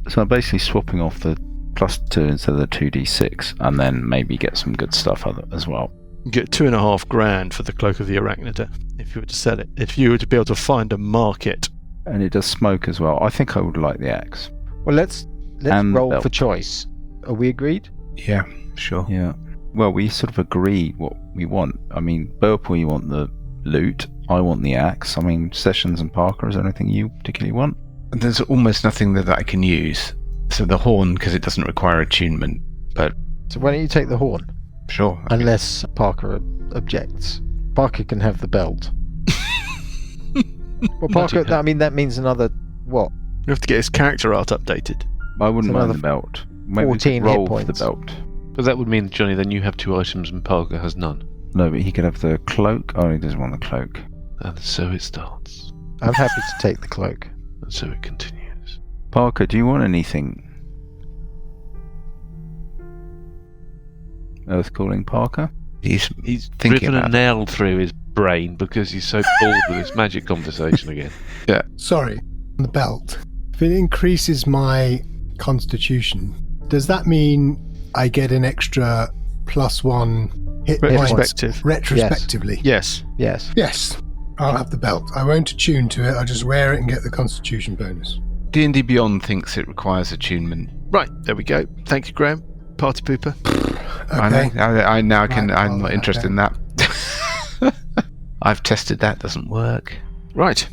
So I'm basically swapping off the +2 instead of the 2d6, and then maybe get some good stuff as well. You get $2,500 for the Cloak of the Arachnid if you were to sell it. If you were to be able to find a market. And it does smoke as well. I think I would like the axe. Well, let's And roll belt. for choice. Are we agreed? Yeah, sure. Yeah. Well, we sort of agreed what we want. I mean, Burple, you want the loot. I want the axe. I mean, Sessions and Parker, is there anything you particularly want? There's almost nothing that I can use. So the horn, because it doesn't require attunement. But So why don't you take the horn? sure. Unless Parker objects. Parker can have the belt. Well, Parker, hell. that means another, what? You have to get his character art updated. I wouldn't So mind another the belt. Maybe we could 14 hit roll for the points. belt. But that would mean, Johnny, then you have 2 items and Parker has none. No, but he could have the cloak. Oh, he doesn't want the cloak. And so it starts. I'm happy to take the cloak. And so it continues. Parker, do you want anything? Earth calling Parker? He's He's thinking driven a about it. nail through his brain because he's so bored with this magic conversation again. Sorry, the belt. If it increases my constitution, does that mean I get an extra +1 hit points Retrospective. retrospectively? Yes. Yes. Yes, I'll have the belt. I won't attune to it. I'll just wear it and get the constitution bonus. D&D Beyond thinks it requires attunement. Right, there we go. Thank you, Graham. Party pooper. Okay. I now can. Right, I'm I'll not let interested that in that. I've tested that. Doesn't work. Right.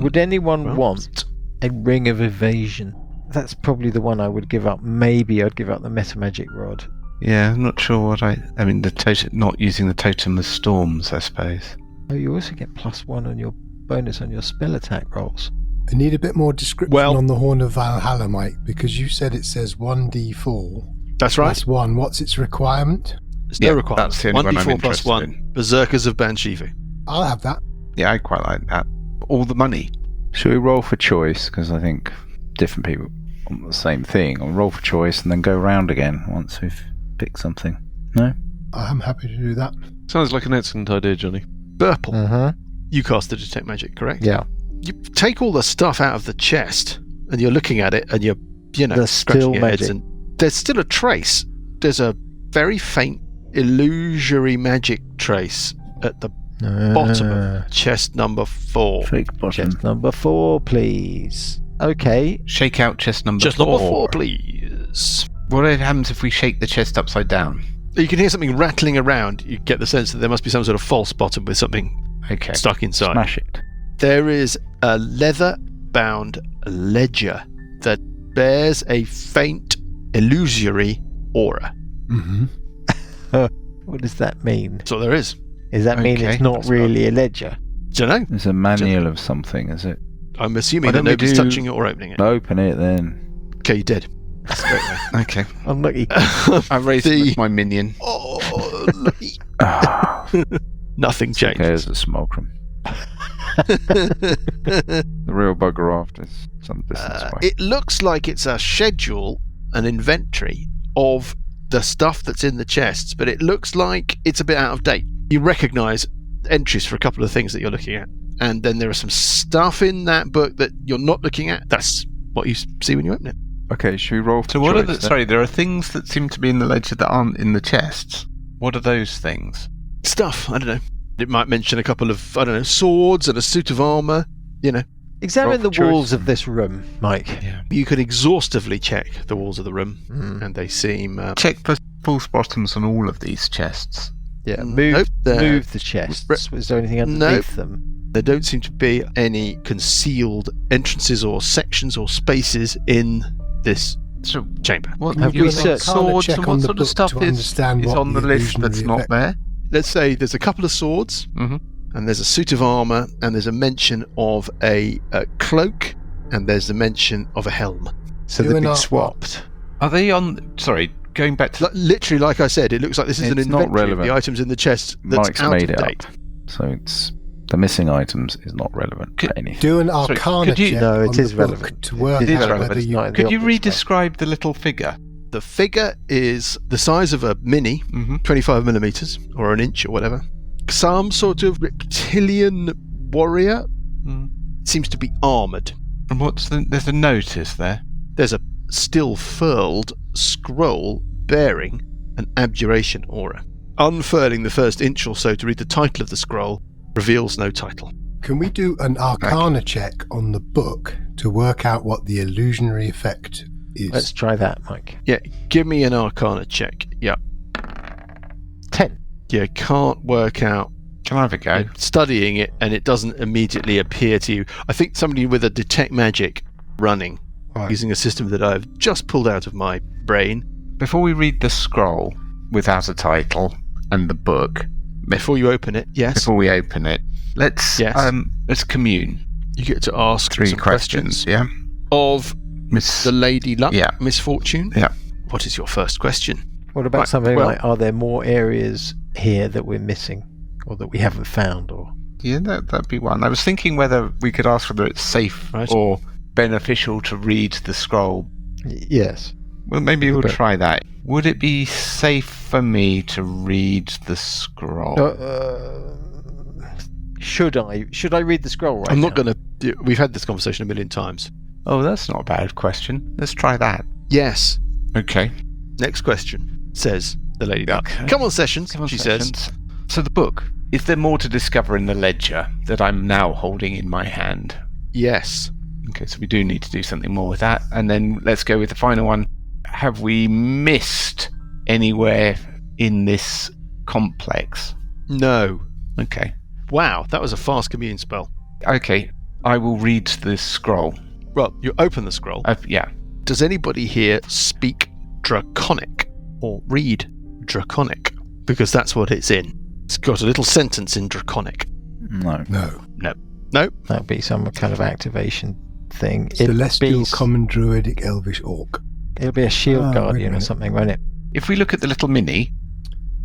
Would anyone Well, want a ring of evasion? That's probably the one I would give up. Maybe I'd give up the metamagic rod. Yeah, I'm not sure what I mean. The totem, not using the totem of storms, I suppose. Oh, you also get +1 on your bonus on your spell attack rolls. I need a bit more description Well- on the Horn of Valhalla, Mike, because you said it says 1d4 That's right. plus 1. What's its requirement? There's no Yeah, requirement. that's the only one I'm 1d4 plus interested 1. in. Berserkers of Banshivu. I'll have that. Yeah, I quite like that. All the money. Should we roll for choice? Because I think different people want the same thing. I'll roll for choice and then go round again once we've picked something. No? I'm happy to do that. Sounds like an excellent idea, Johnny. Burple. Uh-huh. You cast the Detect Magic, correct? Yeah. You take all the stuff out of the chest and you're looking at it and you're, There's scratching still your heads magic. and there's still a trace. There's a very faint illusory magic trace at the bottom of chest number 4. Fake bottom. Chest number 4, please. Okay. Shake out chest number Chest 4. number 4, please. What happens if we shake the chest upside down? You can hear something rattling around. You get the sense that there must be some sort of false bottom with something Okay. stuck inside. Smash it. There is a leather-bound ledger that bears a faint illusory aura. Mm-hmm. What does that mean? That's what there is. Does that mean Okay. it's not That's really a ledger? Don't know. There's a manual of something, is it? I'm assuming Why that don't we nobody's do- touching it or opening it. Open it then. Okay, you did. Okay. Unlucky. I raised it with my minion. Oh, lucky. Ah, Nothing it's okay changes. as a smokrum. The real bugger off is some distance away. It looks like it's a schedule, an inventory of the stuff that's in the chests, but it looks like it's a bit out of date. You recognise entries for a couple of things that you're looking at, and then there is some stuff in that book that you're not looking at. That's what you see when you open it. Okay, should we roll for So what choice are the? then? Sorry, there are things that seem to be in the ledger that aren't in the chests. What are those things? Stuff, I don't know. It might mention a couple of, I don't know, swords and a suit of armour. You know, Examine Roll the for walls choice. of this room, Mike. you could exhaustively check the walls of the room, Mm. and they seem. Check for false bottoms on all of these chests. Yeah, Nope, move the chests. Was there anything underneath them? There don't seem to be any concealed entrances or sections or spaces in this So, chamber. what Have you we said searched- swords check and on what the sort of book stuff to is understand what on the the list that's illusionary not effect- there? Let's say there's a couple of swords, Mhm. and there's a suit of armor, and there's a mention of a cloak, and there's a mention of a helm. So Doing they've been our- swapped. Are they on? Sorry, going back to. Literally, like I said, it looks like this is an It's not inventory of relevant. the items in the chest that's Mike's out made of it date. up. So it's the missing items is not relevant to anything. Do an Sorry, arcana could you- check No, it on the is book relevant. to work It is out relevant, whether it's you... not in the Could you object re-describe the little figure? The figure is the size of a mini, Mm-hmm. 25 millimeters, or an inch or whatever. Some sort of reptilian warrior. Mm. Seems to be armoured. And there's a notice there. There's a still furled scroll bearing an abjuration aura. Unfurling the first inch or so to read the title of the scroll reveals no title. Can we do an arcana check on the book to work out what the illusionary effect is? Let's try that, Mike. Yeah, give me an arcana check. Yeah. 10. You can't work out Can I have a go? You're studying it and it doesn't immediately appear to you. I think somebody with a detect magic running Right. using a system that I've just pulled out of my brain. Before we read the scroll without a title and the book, Before you open it, yes, before we open it, let's commune. you get to ask Three some questions. Yeah, of Miss. the Lady Luck, Yeah. Misfortune. Yeah. What is your first question? What about Right, something well- like, are there more areas here that we're missing or that we haven't found? Or Yeah, that'd be one. I was thinking whether we could ask whether it's safe Right. or beneficial to read the scroll. Yes. Well, maybe we'll But- try that. Would it be safe for me to read the scroll? Should I read the scroll right I'm not now? going to. We've had this conversation a million times. Oh, that's not a bad question. Let's try that. Yes. Okay. Next question, says the Lady Luck. Okay. Come on, Sessions, Come on, she says. Sessions. So the book. Is there more to discover in the ledger that I'm now holding in my hand? Yes. Okay, so we do need to do something more with that. And then let's go with the final one. Have we missed anywhere in this complex? No. Okay. Wow, that was a fast commune spell. Okay, I will read the scroll. Well, you open the scroll. Yeah. Does anybody here speak Draconic or read Draconic? Because that's what it's in. It's got a little sentence in Draconic. No. No. That'd be some kind of activation thing. It'd Celestial, be, Common, Druidic, Elvish, Orc. it'll be a shield Oh, wait a guardian or minute. something, won't it? If we look at the little mini,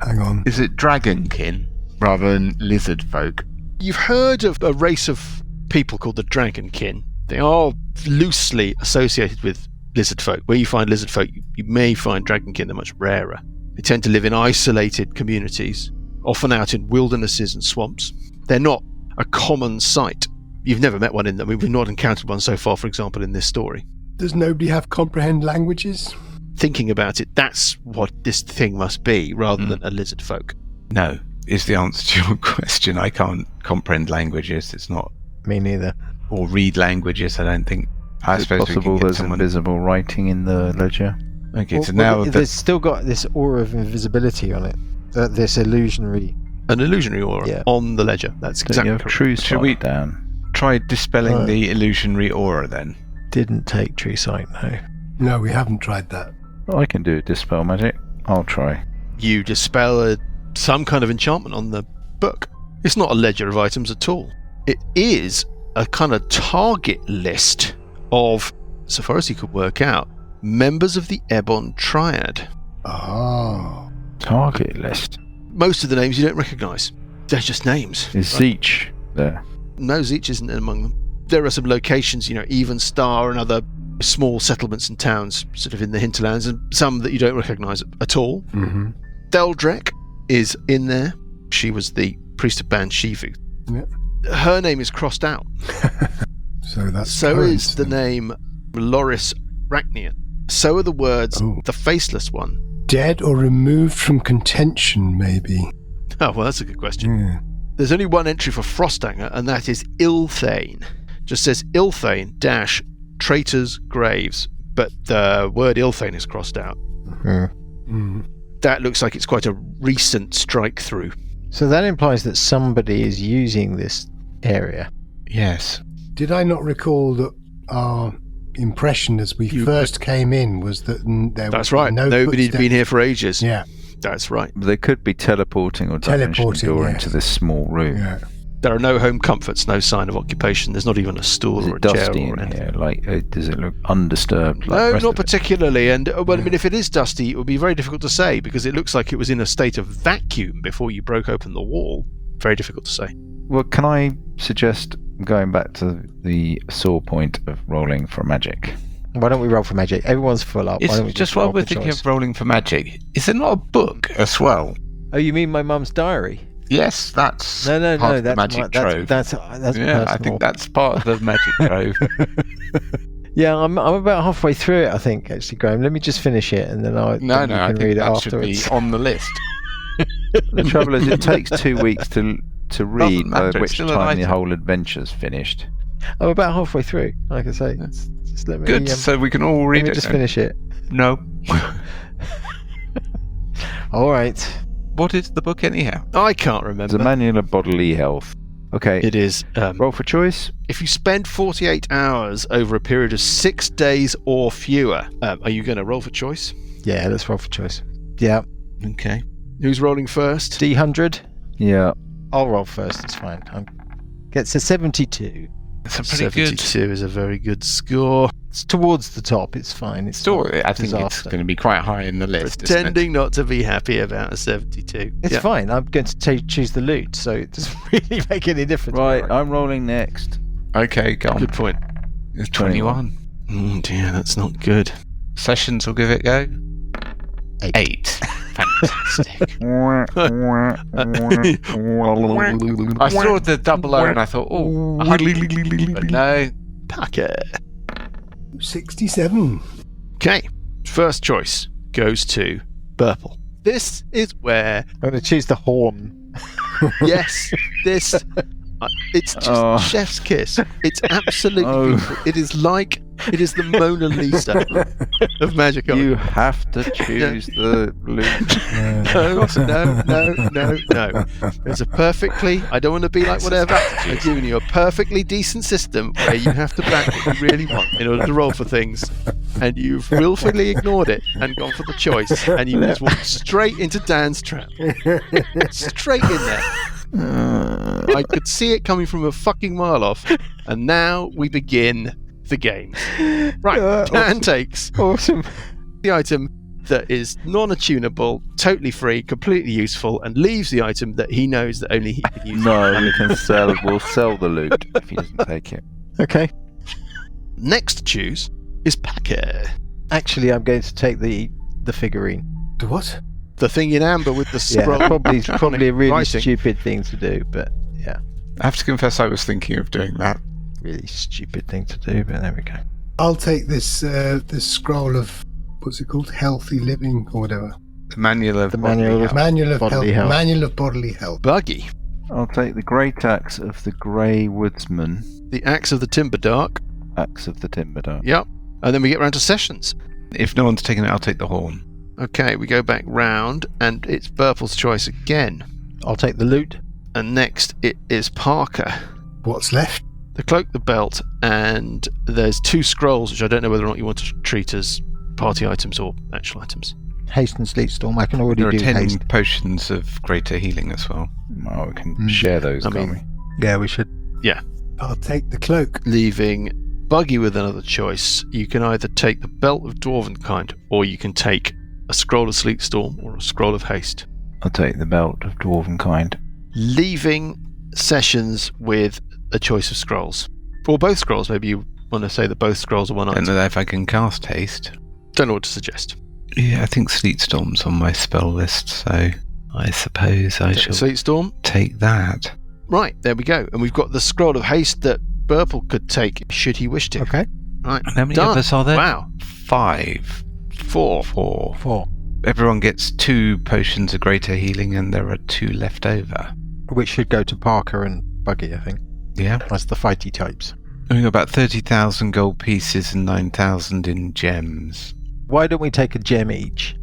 Hang on. is it dragonkin rather than lizard folk? You've heard of a race of people called the Dragonkin. They are loosely associated with lizard folk. Where you find lizard folk, you may find Dragonkin. They're much rarer. They tend to live in isolated communities, often out in wildernesses and swamps. They're not a common sight. You've never met one in them. We've not encountered one so far, for example, in this story. Does nobody have comprehend languages? Thinking about it, that's what this thing must be, rather than a lizard folk. No, is the answer to your question. I can't comprehend languages. It's not, Me neither. or read languages. I don't think. I Is it suppose we possible can get there's someone. invisible writing in the ledger? Okay, so Well, now that there's still got this aura of invisibility on it. This illusionary. An illusionary aura Yeah. on the ledger. That's Don't exactly you have correct. true Should we- sight down? try dispelling Right. the illusionary aura then. Didn't take true sight, no. No, we haven't tried that. I can do dispel magic. I'll try. You dispel some kind of enchantment on the book. It's not a ledger of items at all. It is a kind of target list of, so far as you could work out, members of the Ebon Triad. Oh. Target list. Most of the names you don't recognise. They're just names. Is Zeech there? No, Zeech isn't among them. There are some locations, Even Star and other small settlements and towns sort of in the hinterlands, and some that you don't recognise at all. Mm-hmm. Theldrek is in there. She was the priest of Ban Shivu. Yep. Her name is crossed out. So that's So is the coincidence. name Loris Rachnian. So are the words Oh. the Faceless One. Dead or removed from contention, maybe. Oh, well, that's a good question. Yeah. There's only one entry for Frostanger, and that is Ilthane. Just says Ilthane dash Traitor's Graves, but the word Ilthane is crossed out. Mm. That looks like it's quite a recent strike through. So that implies that somebody is using this area. Yes. Did I not recall that our impression as we first came in was that there That's was right. no Nobody'd footsteps? been here for ages. Yeah, That's right. They could be teleporting or dimension Teleporting, door yes. into this small room. yeah. There are no home comforts, no sign of occupation. There's not even a stool Is or a it chair dusty or in anything. here? Like, does it look undisturbed? Like the No, rest not of it? particularly. And well, I mean, if it is dusty, it would be very difficult to say because it looks like it was in a state of vacuum before you broke open the wall. Very difficult to say. Well, can I suggest going back to the sore point of rolling for magic? Why don't we roll for magic? Everyone's full up. Why It's don't we just roll while we're for thinking choice? of rolling for magic. Is there not a book as well? Oh, you mean my mum's diary? Yes, that's No, part of the that's magic trove. That's yeah, I personal. think that's part of the magic trove. Yeah, I'm about halfway through it. I think actually, Graham. Let me just finish it, and then No, you I can think read it that should afterwards. be on the list. The trouble is, it takes 2 weeks to read, by matter, it's which still an time the item. whole adventure's finished. I'm about halfway through. Like I say, Yeah. just let me. Good, so we can all let read me it. just then. finish it. No. All right. What is the book anyhow? I can't There's remember. a manual of bodily health. Okay, It is. roll for choice. If you spend 48 hours over a period of 6 days or fewer, are you going to roll for choice? Yeah, let's roll for choice. Yeah. Okay. Who's rolling first? D100. Yeah. I'll roll first. It's fine. Gets a 72. It's a pretty good 72 is a very good score. It's towards the top. It's fine. It's story. not I think it's disaster. going to be quite high in the list. isn't it? Pretending not to be happy about a 72. It's Yeah. fine. I'm going to choose the loot, so it doesn't really make any difference. Right, I'm rolling next. Okay, go on. Good point. It's 21. Oh dear, that's not good. Sessions will give it a go. 8. Fantastic. I saw the double O and I thought, oh, 100. But no. Packer. 67. Okay. First choice goes to Burple. This is where, I'm going to choose the horn. yes, this. It's just Oh. chef's kiss. It's absolutely Oh. beautiful. It is the Mona Lisa of magic art. You have to choose the loot. No. There's a perfectly, I don't want to be like whatever, I'm giving you a perfectly decent system where you have to back what you really want in order to roll for things, and you've willfully ignored it and gone for the choice, and you just walked straight into Dan's trap. Straight in there. I could see it coming from a fucking mile off, and now we begin the game. Right, Dan takes Awesome. the item that is non-attunable, totally free, completely useful, and leaves the item that he knows that only he can use. No, we'll sell the loot if he doesn't take it. Okay. Next to choose is Packer. Actually, I'm going to take the figurine. The what? The thing in amber with the Yeah, scroll. probably a really writing. stupid thing to do, but yeah, I have to confess I was thinking of doing that. really stupid thing to do. But there we go. I'll take this this scroll of, what's it called? Healthy living or whatever. The manual of The manual of Manual of Bodily health. health. Manual of bodily health. Buggy. I'll take the great axe of the Grey Woodsman, The axe of the Timber Dark. axe of the Timber Dark. Yep. And then we get round to Sessions. If no one's taken it, I'll take the horn. Okay, we go back round, and it's Burple's choice again. I'll take the loot. And next it is Parker. What's left? The cloak, the belt, and there's 2 scrolls, which I don't know whether or not you want to treat as party items or actual items. Haste and sleep storm. I can already There are do 10 haste. potions of greater healing as well. Oh, we can share those, I can't mean- we? Yeah, we should. I'll take the cloak. Leaving Buggy with another choice. You can either take the belt of Dwarven kind, or you can take a scroll of Sleep Storm or a scroll of Haste. I'll take the belt of Dwarven kind. Leaving Sessions with a choice of scrolls. Or both scrolls, maybe you want to say that both scrolls are one Don't item. know if I can cast haste. Don't know what to suggest. Yeah, I think Sleet Storm's on my spell list, so I suppose I shall Sleep Storm? take that. Right, there we go. And we've got the scroll of Haste that Burple could take should he wish to. Okay. Right. And how many Done. of us are there? Wow. 5. 4. 4. 4. Everyone gets 2 potions of greater healing, and there are 2 left over. Which should go to Parker and Buggy, I think. Yeah. That's the fighty types. We've got about 30,000 gold pieces and 9,000 in gems. Why don't we take a gem each?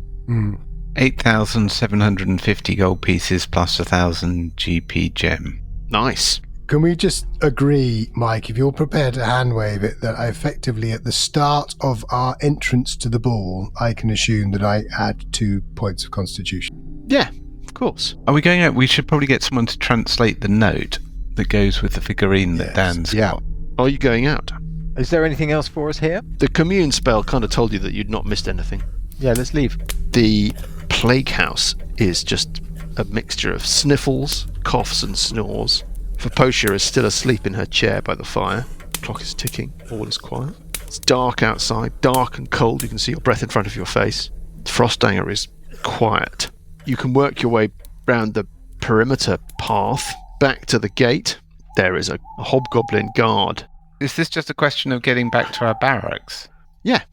8,750 gold pieces plus 1,000 GP gem. Nice. Can we just agree, Mike, if you're prepared to hand wave it, that I effectively at the start of our entrance to the ball, I can assume that I add 2 points of constitution? Yeah, of course. Are we going out? We should probably get someone to translate the note that goes with the figurine that Yes. Dan's got. Are you going out? Is there anything else for us here? The commune spell kind of told you that you'd not missed anything. Yeah, let's leave. The plague house is just a mixture of sniffles, coughs and snores. Fapotia is still asleep in her chair by the fire. The clock is ticking. All is quiet. It's dark outside, dark and cold. You can see your breath in front of your face. Frostanger is quiet. You can work your way round the perimeter path back to the gate. There is a hobgoblin guard. Is this just a question of getting back to our barracks?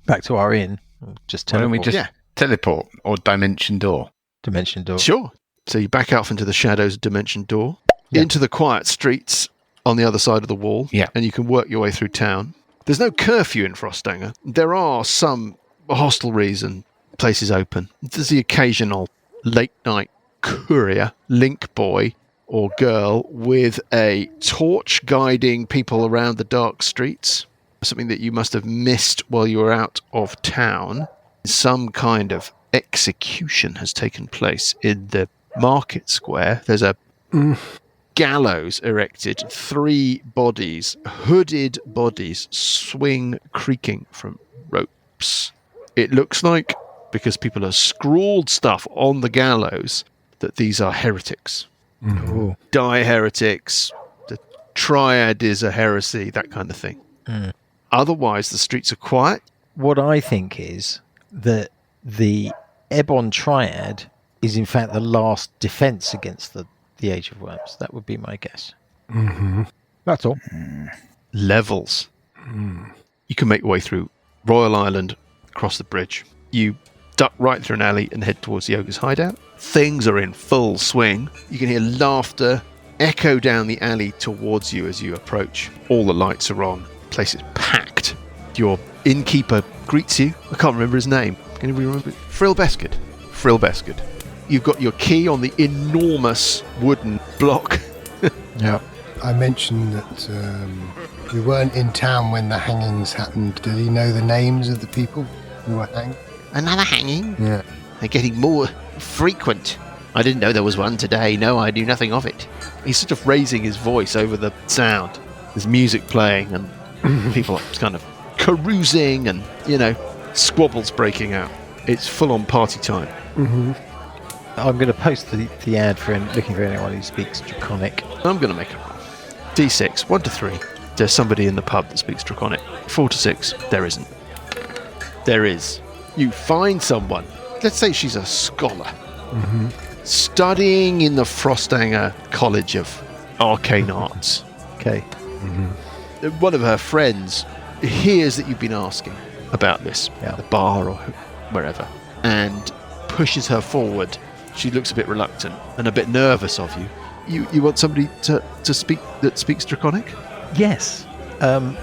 Back to our inn. Just Why don't we teleport. just teleport or dimension door? Dimension door. Sure. So you back out into the shadows of Dimension Door, Yeah. into the quiet streets on the other side of the wall, Yeah. and you can work your way through town. There's no curfew in Frostanger. There are some hostelries and places open. There's the occasional late-night courier, link boy or girl with a torch guiding people around the dark streets, something that you must have missed while you were out of town. Some kind of execution has taken place in the market square. There's a gallows erected. 3 bodies, hooded bodies, swing creaking from ropes. It looks like, because people have scrawled stuff on the gallows, that these are heretics. Ooh. Die heretics, the triad is a heresy, that kind of thing. Mm. Otherwise, the streets are quiet. What I think is that the Ebon Triad is in fact the last defense against the Age of Worms. That would be my guess. Mm-hmm. That's all. Levels. You can make your way through Royal Island, across the bridge. You duck right through an alley and head towards the ogre's hideout. Things are in full swing. You can hear laughter echo down the alley towards you as you approach. All the lights are on. The place is packed. Your innkeeper greets you. I can't remember his name. Can you remember it? Frill Beskard. Frill Beskard. You've got your key on the enormous wooden block. Yeah. I mentioned that we weren't in town when the hangings happened. Did he know the names of the people who were hanged? Another hanging? Yeah. They're getting more frequent. I didn't know there was one today. No, I knew nothing of it. He's sort of raising his voice over the sound. There's music playing and people are kind of carousing and, squabbles breaking out. It's full-on party time. Mm-hmm. I'm going to post the ad for looking for anyone who speaks Draconic. I'm going to make a roll. D6, 1 to 3. There's somebody in the pub that speaks Draconic. 4 to 6, there isn't. There is. You find someone. Let's say she's a scholar. Studying in the Frostanger College of Arcane Arts. Okay. One of her friends hears that you've been asking about this Yeah. at the bar or wherever, and pushes her forward. She looks a bit reluctant and a bit nervous of you. You want somebody to speak that speaks Draconic? Yes.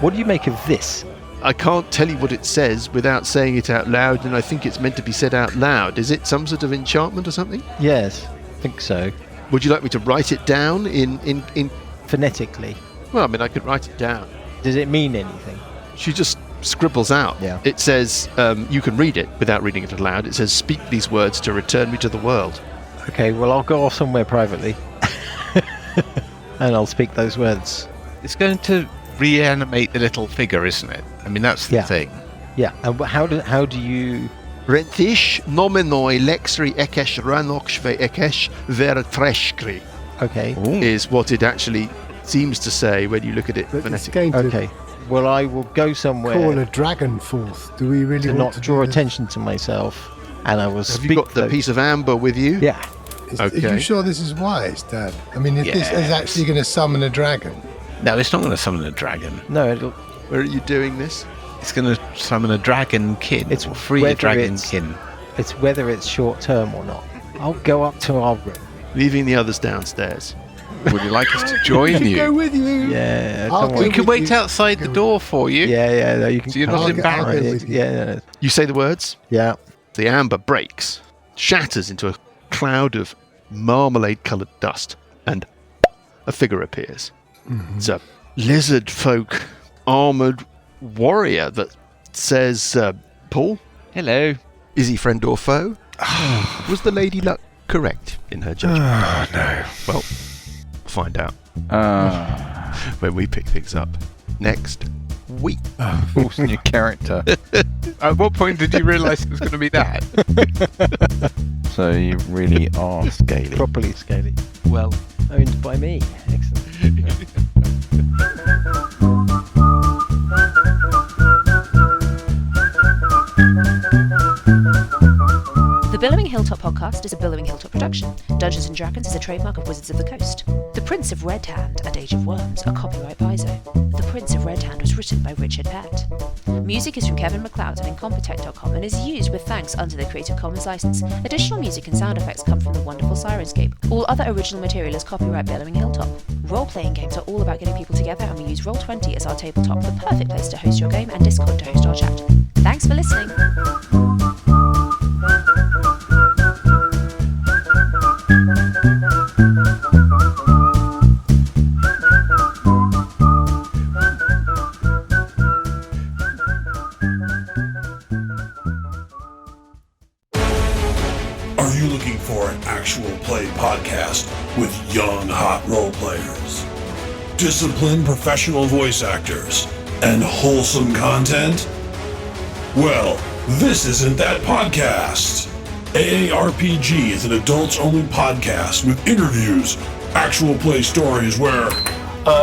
What do you make of this? I can't tell you what it says without saying it out loud, and I think it's meant to be said out loud. Is it some sort of enchantment or something? Yes, I think so. Would you like me to write it down in Phonetically. well, I mean, I could write it down. Does it mean anything? She just scribbles out. Yeah. It says, you can read it without reading it aloud. It says, speak these words to return me to the world. Okay, well, I'll go off somewhere privately. And I'll speak those words. It's going to reanimate the little figure, isn't it? I mean, that's the Yeah. thing. Yeah, and how do you... Rentish nominoi lexri ekesh ranokshve ekesh vertreshkri Okay, is what it actually seems to say when you look at it But it's phonetically. going to okay. Well, I will go call somewhere a dragon forth. Do we really to want not to draw do this? attention to myself, and I will Have speak you got the those- piece of amber with you? Yeah. Are Okay. you sure this is wise, Dad? I mean, if this is Yes. actually going to summon a dragon. No, it's not going to summon a dragon. No, it'll... Where are you doing this? It's going to summon a dragon kin. It's Or free a whether dragon it's- kin. It's whether it's short term or not. I'll go up to our room. Leaving the others downstairs. Would you like us to join Go you? with you. Yeah, I'll don't go worry. We can with wait you. outside the door for you. Yeah, no, you can. So you're come not on. embarrassed? I'll go with you. Yeah. You say the words, Yeah. the amber breaks, shatters into a cloud of marmalade-coloured dust, and a figure appears. It's a lizard folk armoured warrior that says, Paul, Hello. is he friend or foe? Was the Lady Luck correct in her judgment? Oh, no. Well, find out Ah, when we pick things up next week. forcing your character. At what point did you realise it was going to be that? So you really are scaly. Properly scaly. Well, Owned by me. Excellent. The Billowing Hilltop podcast is a Billowing Hilltop production. Dungeons & Dragons is a trademark of Wizards of the Coast. The Prince of Red Hand and Age of Worms are copyright Paizo. The Prince of Red Hand was written by Richard Pett. Music is from Kevin MacLeod and Incompetech.com and is used with thanks under the Creative Commons license. Additional music and sound effects come from the wonderful Sirenscape. All other original material is copyright Billowing Hilltop. Role-playing games are all about getting people together, and we use Roll20 as our tabletop, the perfect place to host your game, and Discord to host our chat. Thanks for listening. Are you looking for an actual play podcast with young, hot role players, disciplined professional voice actors, and wholesome content? Well, this isn't that podcast. AARPG is an adults-only podcast with interviews, actual play stories where...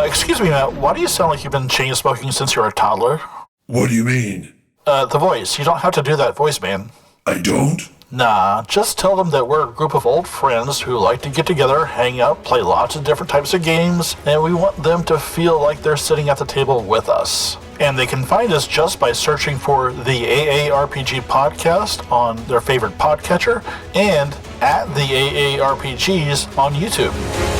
Excuse me, Matt, why do you sound like you've been chain smoking since you were a toddler? What do you mean? The voice. You don't have to do that voice, man. I don't? Nah, just tell them that we're a group of old friends who like to get together, hang out, play lots of different types of games, and we want them to feel like they're sitting at the table with us. And they can find us just by searching for the AARPG podcast on their favorite podcatcher and at the AARPGs on YouTube.